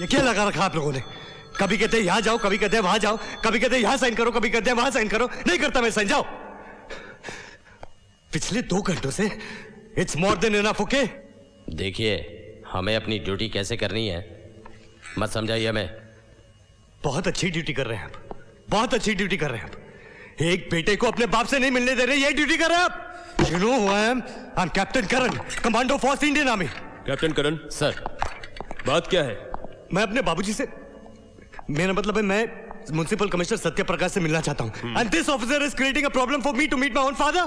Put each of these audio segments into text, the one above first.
ये क्या लगा रखा आप लोगों ने? कभी कहते हैं यहां जाओ, कभी कहते हैं वहां जाओ, कभी कहते हैं यहां साइन करो, कभी कहते हैं वहां साइन करो। नहीं करता मैं साइन, जाओ। पिछले 2 घंटों से it's more than enough, okay? देखिए, हमें अपनी ड्यूटी कैसे करनी है मत समझाइए हमें। बहुत अच्छी ड्यूटी कर रहे हैं आप, बहुत अच्छी ड्यूटी कर रहे हैं आप। एक बेटे को अपने बाप से नहीं मिलने दे रहे, ये ड्यूटी कर रहे हैं आप। You know who I am? I am captain Karan, commando force Indian army. Captain Karan sir, बात क्या है? मैं अपने बाबूजी से, मेरा मतलब है मैं म्युनिसिपल कमिश्नर सत्य प्रकाश से मिलना चाहता हूं। And this officer is creating a problem for me to meet my own father.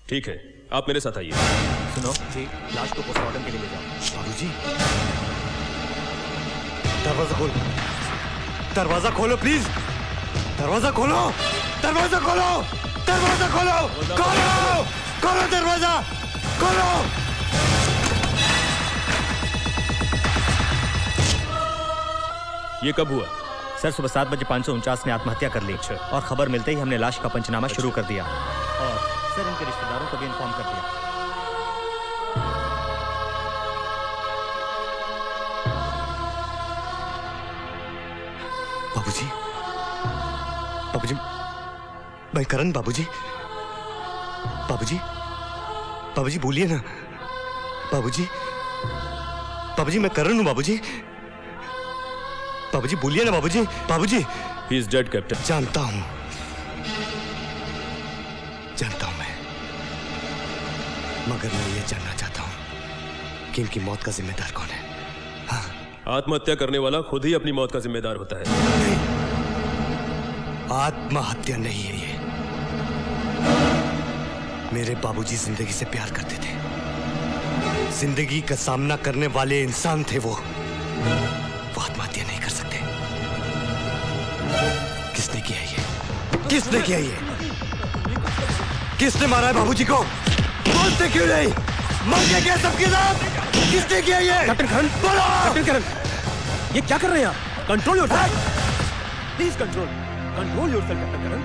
ठीक है, आप मेरे साथ आइए। सुनो जी, लाश को पोस्टमार्टम के लिए ले जाओ। बाबूजी, दरवाजा खोलो, दरवाजा खोलो प्लीज, दरवाजा खोलो, दरवाजा खोलो, दरवाजा खोलो, खोलो, खोलो दरवाजा, खोलो। ये कब हुआ? सर सुबह 7 बजे 549 ने आत्महत्या कर ली। और खबर मिलते ही हमने लाश का पंचनामा शुरू कर दिया और सर इनके रिश्तेदारों को भी इन्फॉर्म कर दिया। बाबूजी, बाबूजी, मैं करण। बाबूजी, बाबूजी, बाबूजी बोलिए ना। बाबूजी, बाबूजी मैं करण हूं। बाबूजी, बाबूजी बोलिए ना। बाबूजी, बाबूजी। He is dead captain. जानता हूं, जानता हूं मैं, मगर मैं ये जानना चाहता हूं कि इनकी मौत का जिम्मेदार कौन है? हाँ। आत्महत्या करने वाला खुद ही अपनी मौत का जिम्मेदार होता है। नहीं, आत्महत्या नहीं है ये। मेरे बाबूजी जिंदगी से प्यार करते थे, जिंदगी का सामना करने वाले इंसान थे वो आत्महत्या नहीं कर सकते। किसने किया ये? किसने किया ये? किसने मारा है बाबूजी को? बोलते क्यों नहीं? मर गए क्या सबके साथ? किसने किया ये? कैप्टन करण, बोलो! कैप्टन करण, ये क्या कर रहे हैं आप? Control yourself, please control yourself captain Karan.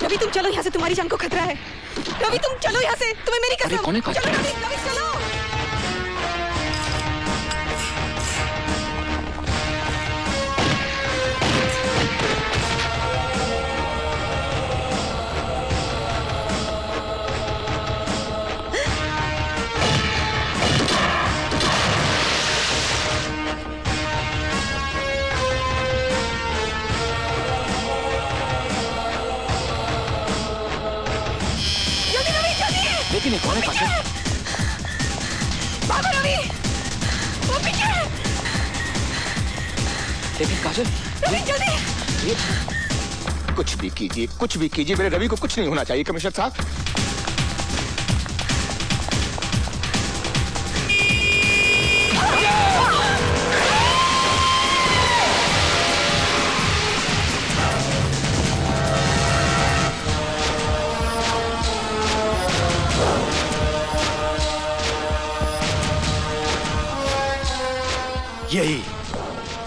Ravi तुम चलो यहाँ से, तुम्हारी जान को खतरा है। रवि तुम चलो यहाँ से, तुम्हें मेरी कसम। चलो रवि, रवि चलो। लेकिन कौन है काजल? भागो रवि, वो पीछे। लेकिन काजल, रवि जल्दी। कुछ भी कीजिए, कुछ भी कीजिए, मेरे रवि को कुछ नहीं होना चाहिए कमिश्नर साहब।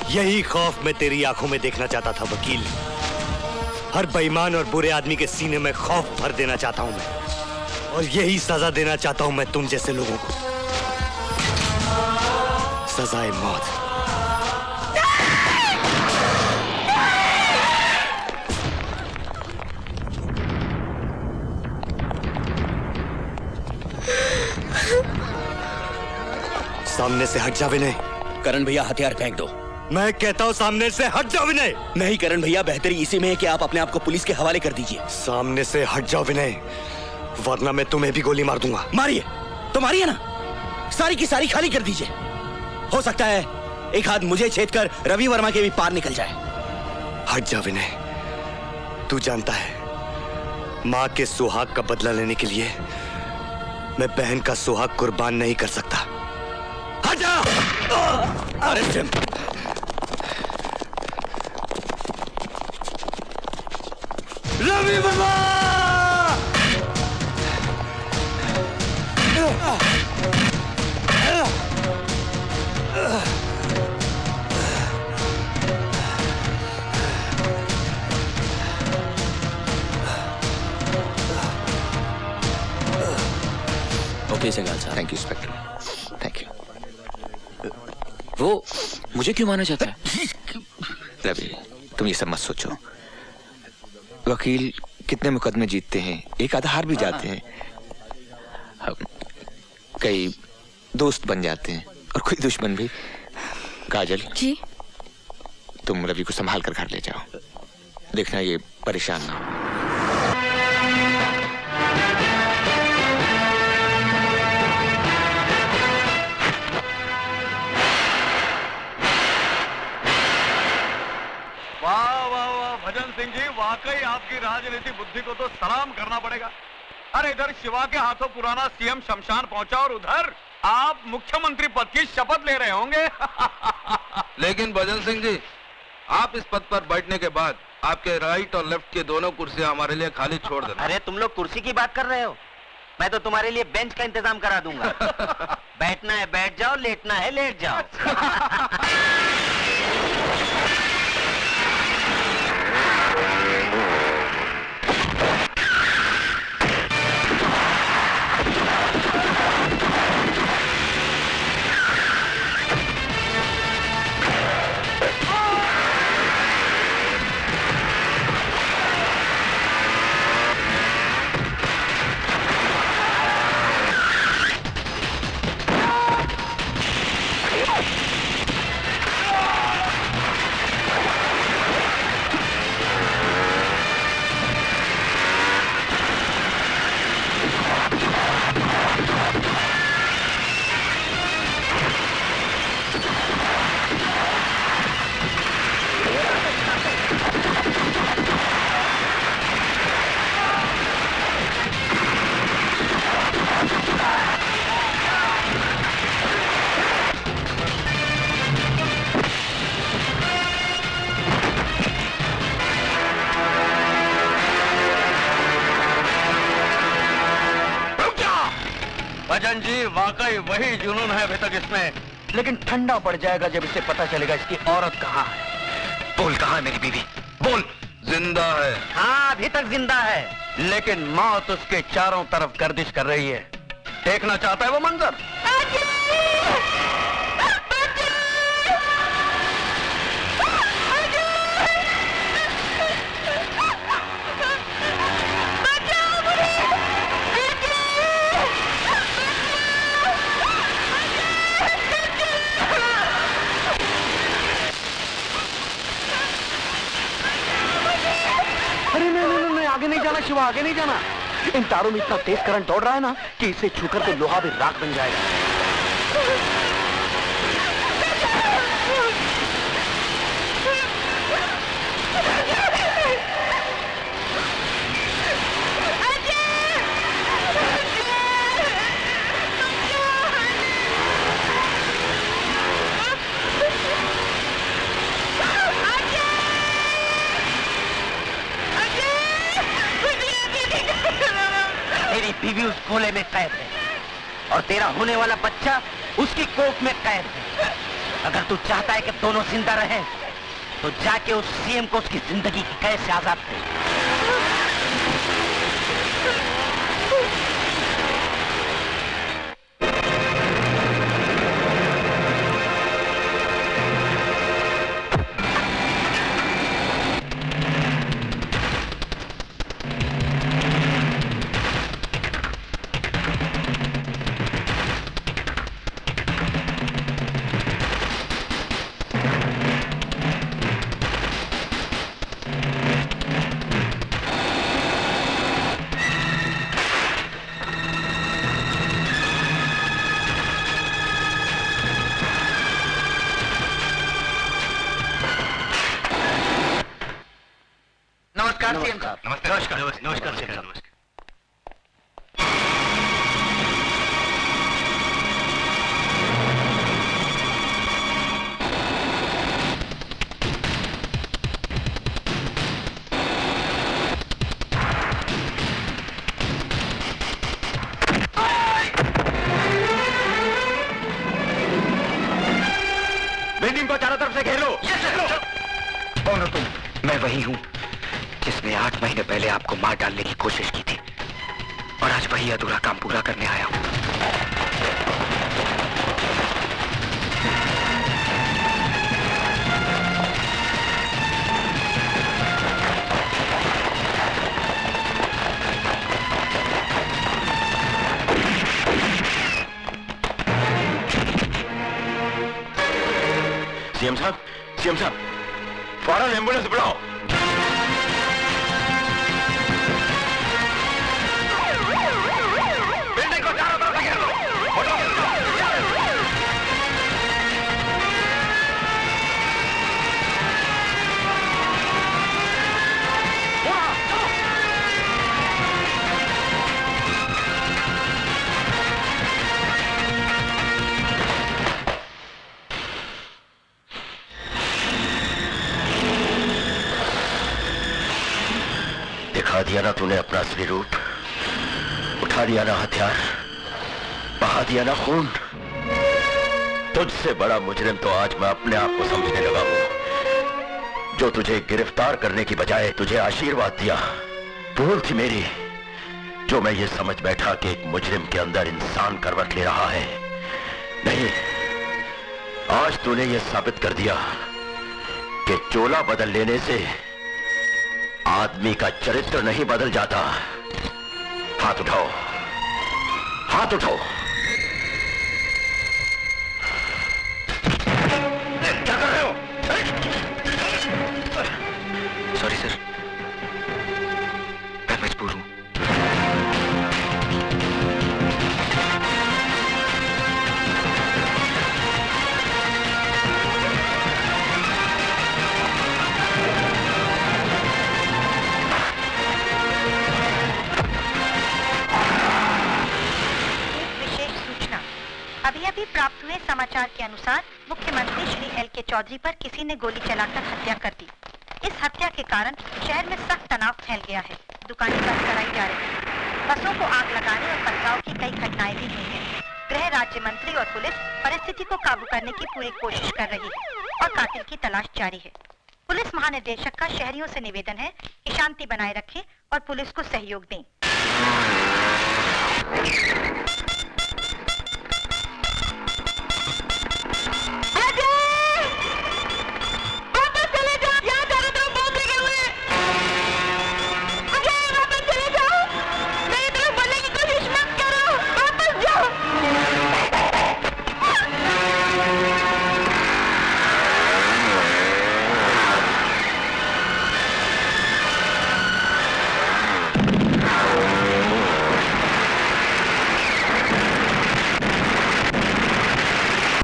यही खौफ मैं तेरी आंखों में देखना चाहता था वकील। हर बेईमान और बुरे आदमी के सीने में खौफ भर देना चाहता हूं मैं। और यही सजा देना चाहता हूं मैं तुम जैसे लोगों को, सजाए मौत। सामने से हट जा विनय। करण भैया हथियार फेंक दो। मैं कहता हूं सामने से हट जाओ विनय। नहीं करण भैया, बेहतरी इसी में है कि आप अपने आप को पुलिस के हवाले कर दीजिए। सामने से हट जाओ विनय, वरना मैं तुम्हें भी गोली मार दूंगा। मारिए तो मारिए ना, सारी की सारी खाली कर दीजिए। हो सकता है एक हाथ मुझे छेद कर रवि वर्मा के भी पार निकल जाए। हट जा विनय। तू जानता है, माँ के सुहाग का बदला लेने के लिए मैं बहन का सुहाग कुर्बान नहीं कर सकता। हट जा। अरे जिम, रवि वर्मा! ओके सेगाल साहब। Thank you inspector, thank you. वो मुझे क्यों माना चाहता है? रवि, तुम ये सब मत सोचो। वकील कितने मुकदमे जीतते हैं, एक आधा हार भी जाते हैं। हम कई दोस्त बन जाते हैं और कोई दुश्मन भी। काजल जी। तुम रवि को संभाल कर घर ले जाओ, देखना ये परेशान ना हो। भजन सिंह जी, वाकई आपकी राजनीति बुद्धि को तो सलाम करना पड़ेगा। अरे इधर शिवा के हाथों पुराना सीएम शमशान पहुंचा और उधर आप मुख्यमंत्री पद की शपथ ले रहे होंगे। लेकिन भजन सिंह जी, आप इस पद पर बैठने के बाद आपके राइट और लेफ्ट की दोनों कुर्सियां हमारे लिए खाली छोड़ देना। अरे तुम लोग कुर्सी की बात कर रहे हो, मैं तो तुम्हारे लिए बेंच का इंतजाम करा दूंगा। बैठना है बैठ जाओ, लेटना है लेट जाओ। भजन जी, वाकई वही जुनून है अभी तक इसमें, लेकिन ठंडा पड़ जाएगा जब इसे पता चलेगा इसकी औरत कहाँ है। बोल, कहाँ है मेरी बीवी? बोल। जिंदा है। हाँ अभी तक जिंदा है, लेकिन मौत उसके चारों तरफ गर्दिश कर रही है। देखना चाहता है वो मंजर। आगे नहीं जाना शिवा, आगे नहीं जाना। इन तारों में इतना तेज करंट दौड़ रहा है ना कि इसे छूकर तो लोहा भी राख बन जाएगा। तेरी बीवी उस गोले में कैद है और तेरा होने वाला बच्चा उसकी कोख में कैद है। अगर तू चाहता है कि दोनों जिंदा रहें, तो जाके उस सीएम को उसकी जिंदगी की कैद से आजाद कर। से घेर लो। कौन हो तुम? मैं वही हूँ जिसने 8 महीने पहले आपको मार डालने की कोशिश की थी और आज वही अधूरा काम पूरा करने आया हूँ। सीएम साहब, फौरन एम्बुलेंस बुलाओ। बिल्डिंग को चारों तरफ घेर लो। दिखा दिया ना तूने अपना असली रूप, उठा दिया ना हथियार, बहा दिया ना खून। तुझसे बड़ा मुजरिम तो आज मैं अपने आप को समझने लगा हूं, जो तुझे गिरफ्तार करने की बजाय तुझे आशीर्वाद दिया। भूल थी मेरी जो मैं ये समझ बैठा कि एक मुजरिम के अंदर इंसान करवट ले रहा है। नहीं, आज तूने ये साबित कर दिया कि चोला बदल लेने से आदमी का चरित्र नहीं बदल जाता। हाथ उठाओ, हाथ उठाओ। क्या कर रहे हो? सॉरी सर, मैं मजबूर हूं। अभी प्राप्त हुए समाचार के अनुसार मुख्यमंत्री श्री एल.के. चौधरी पर किसी ने गोली चलाकर हत्या कर दी। इस हत्या के कारण शहर में सख्त तनाव फैल गया है। दुकानें बंद कराई जा रही हैं। बसों को आग लगाने और पथराव की कई घटनाएं भी हुई हैं। गृह राज्य मंत्री और पुलिस परिस्थिति को काबू करने की पूरी कोशिश कर रही है और कातिल की तलाश जारी है। पुलिस महानिदेशक का शहरियों से निवेदन है कि शांति बनाए रखें और पुलिस को सहयोग दें।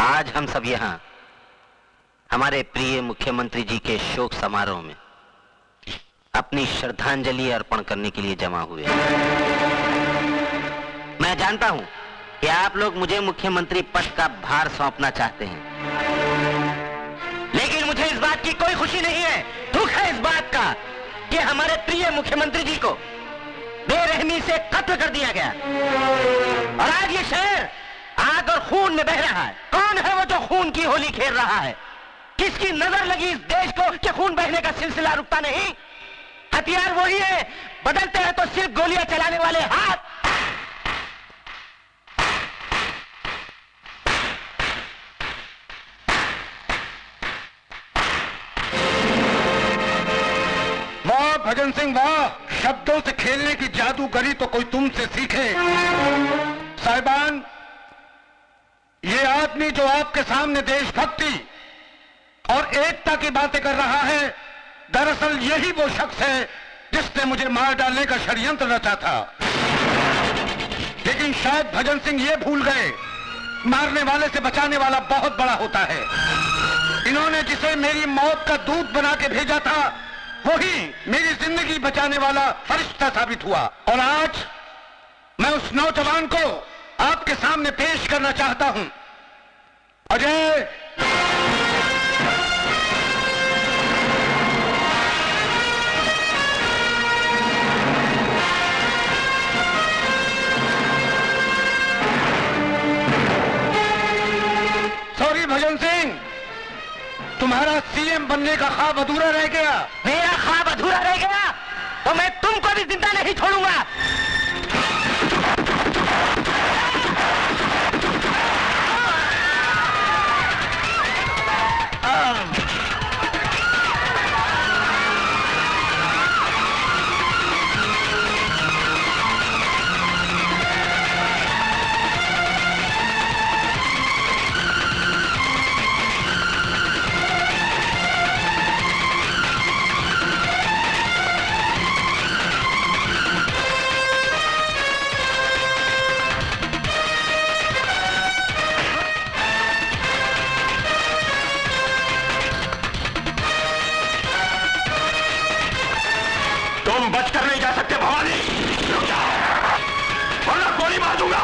आज हम सब यहाँ हमारे प्रिय मुख्यमंत्री जी के शोक समारोह में अपनी श्रद्धांजलि अर्पण करने के लिए जमा हुए हैं। मैं जानता हूं कि आप लोग मुझे मुख्यमंत्री पद का भार सौंपना चाहते हैं, लेकिन मुझे इस बात की कोई खुशी नहीं है। दुख है इस बात का कि हमारे प्रिय मुख्यमंत्री जी को बेरहमी से कत्ल कर दिया गया और आज ये शहर आग और खून में बह रहा है। कौन है वो जो खून की होली खेल रहा है? किसकी नजर लगी इस देश को कि खून बहने का सिलसिला रुकता नहीं? हथियार वही है, बदलते हैं तो सिर्फ गोलियां चलाने वाले हाथ। वाह भजन सिंह वाह, शब्दों से खेलने की जादूगरी तो कोई तुमसे सीखे। साहिबान, ये आदमी जो आपके सामने देशभक्ति और एकता की बातें कर रहा है, दरअसल यही वो शख्स है जिसने मुझे मार डालने का षड्यंत्र रचा था। लेकिन शायद भजन सिंह ये भूल गए, मारने वाले से बचाने वाला बहुत बड़ा होता है। इन्होंने जिसे मेरी मौत का दूत बना के भेजा था, वही मेरी जिंदगी बचाने वाला फरिश्ता साबित हुआ। और आज मैं उस नौजवान को आपके सामने पेश करना चाहता हूं। अजय, सॉरी भजन सिंह, तुम तुम्हारा सीएम बनने का ख्वाब अधूरा रह गया। मेरा ख्वाब अधूरा रह गया तो मैं तुमको भी जिंदा नहीं छोड़ूंगा। तुम बचकर नहीं जा सकते भवानी, रुक जाओ वरना गोली मार दूंगा।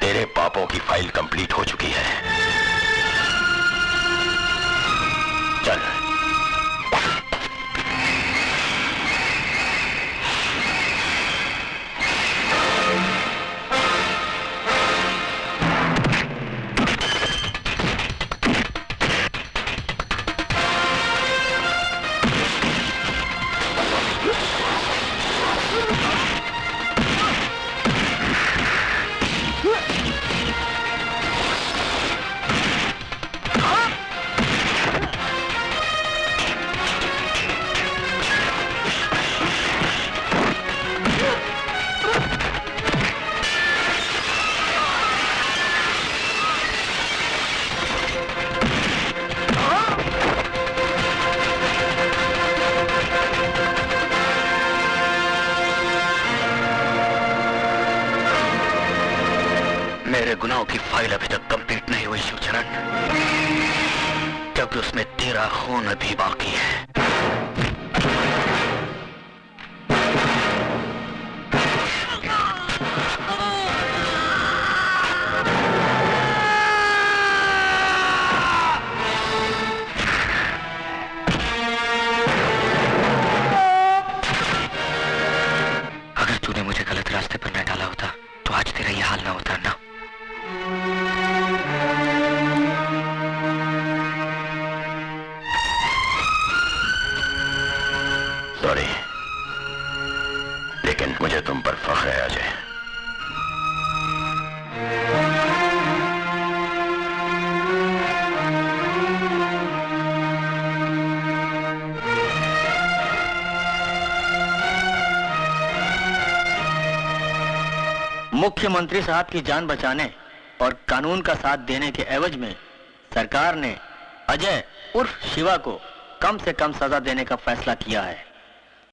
तेरे पापों की फाइल कंप्लीट हो चुकी है। चल। मेरे गुनाहों की फाइल अभी तक कंप्लीट नहीं हुई शिवचरण, क्योंकि उसमें तेरा खून अभी बाकी है। अगर तूने मुझे गलत रास्ते पर न डाला होता तो आज तेरा ये हाल ना होता ना। सॉरी, लेकिन मुझे तुम पर फख्र है अजय। मुख्यमंत्री साहब की जान बचाने और कानून का साथ देने के एवज में सरकार ने अजय उर्फ शिवा को कम से कम सजा देने का फैसला किया है।